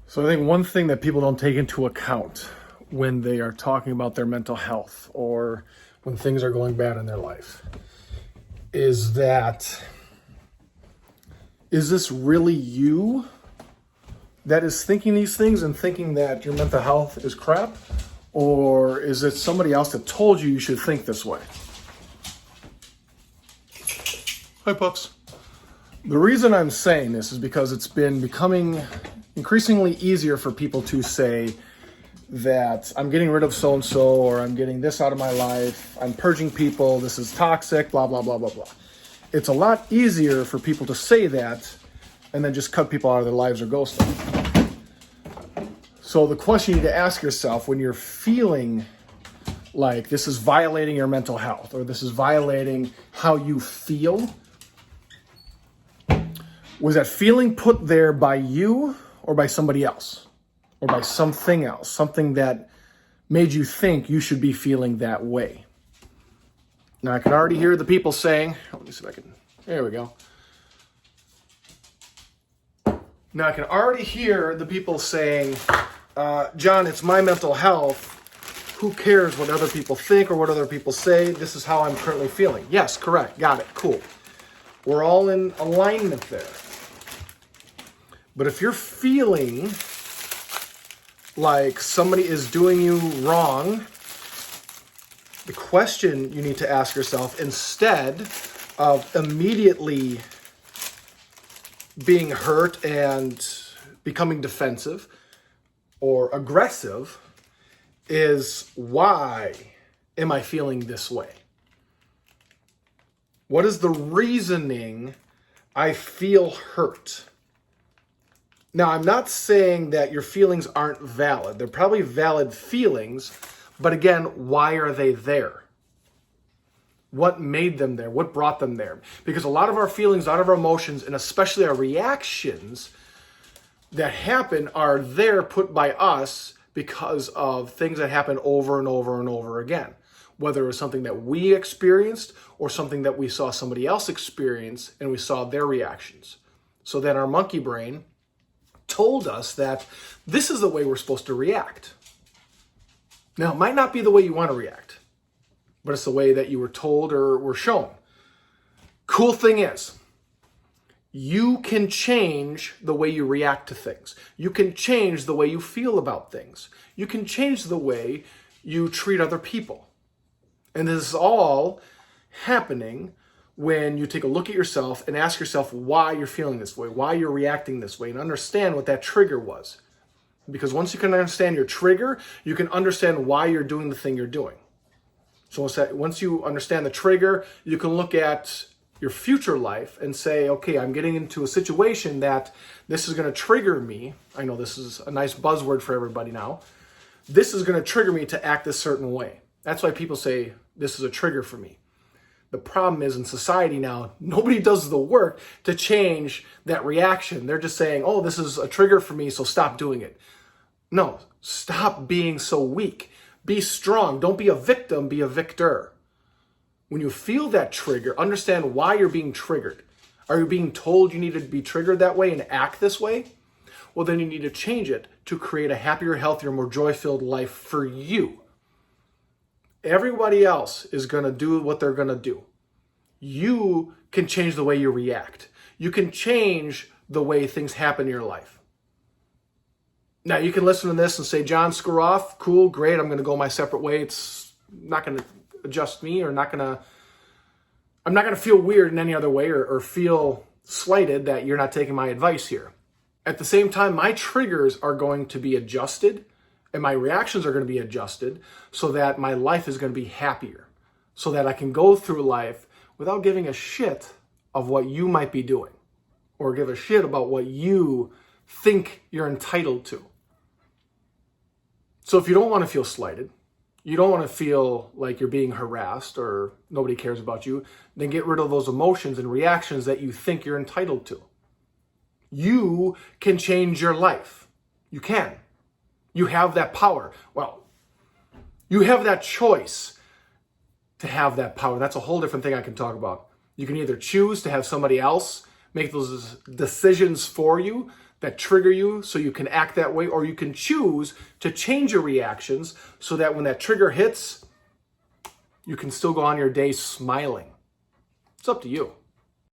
So I think one thing that people don't take into account when they are talking about their mental health or when things are going bad in their life is that, is this really you that is thinking these things and thinking that your mental health is crap? Or is it somebody else that told you should think this way? Hi, Puffs. The reason I'm saying this is because it's been becoming increasingly easier for people to say that I'm getting rid of so-and-so, or I'm getting this out of my life, I'm purging people, this is toxic, blah, blah, blah, blah, blah. It's a lot easier for people to say that and then just cut people out of their lives or ghost them. So the question you need to ask yourself when you're feeling like this is violating your mental health or this is violating how you feel, was that feeling put there by you or by somebody else or by something else, something that made you think you should be feeling that way? Now I can already hear the people saying, let me see if I can, there we go. Now I can already hear the people saying, John, it's my mental health. Who cares what other people think or what other people say? This is how I'm currently feeling. Yes, correct. Got it. Cool. We're all in alignment there. But if you're feeling like somebody is doing you wrong, the question you need to ask yourself, instead of immediately being hurt and becoming defensive or aggressive, is why am I feeling this way? What is the reasoning I feel hurt? Now, I'm not saying that your feelings aren't valid. They're probably valid feelings, but again, why are they there? What made them there? What brought them there? Because a lot of our feelings, a lot of our emotions, and especially our reactions that happen are there put by us because of things that happen over and over and over again. Whether it was something that we experienced or something that we saw somebody else experience and we saw their reactions. So then our monkey brain told us that this is the way we're supposed to react. Now, it might not be the way you want to react, but it's the way that you were told or were shown. Cool thing is, you can change the way you react to things. You can change the way you feel about things. You can change the way you treat other people. And this is all happening when you take a look at yourself and ask yourself why you're feeling this way, why you're reacting this way, and understand what that trigger was. Because once you can understand your trigger, you can understand why you're doing the thing you're doing. So once you understand the trigger, you can look at your future life and say, okay, I'm getting into a situation that this is going to trigger me. I know this is a nice buzzword for everybody now. This is going to trigger me to act a certain way. That's why people say this is a trigger for me. The problem is in society now, nobody does the work to change that reaction. They're just saying, oh, this is a trigger for me, so stop doing it. No, stop being so weak. Be strong. Don't be a victim, be a victor. When you feel that trigger, understand why you're being triggered. Are you being told you need to be triggered that way and act this way? Well, then you need to change it to create a happier, healthier, more joy-filled life for you. Everybody else is going to do what they're going to do. You can change the way you react. You can change the way things happen in your life. Now, you can listen to this and say, John, screw off. Cool, great. I'm going to go my separate way. It's not going to adjust me or I'm not going to feel weird in any other way or feel slighted that you're not taking my advice here. At the same time, my triggers are going to be adjusted and my reactions are going to be adjusted so that my life is going to be happier, so that I can go through life without giving a shit of what you might be doing or give a shit about what you think you're entitled to. So if you don't want to feel slighted, you don't want to feel like you're being harassed or nobody cares about you, then get rid of those emotions and reactions that you think you're entitled to. You can change your life. You can. You have that power. Well, you have that choice to have that power. That's a whole different thing I can talk about. You can either choose to have somebody else make those decisions for you that trigger you so you can act that way, or you can choose to change your reactions so that when that trigger hits, you can still go on your day smiling. It's up to you.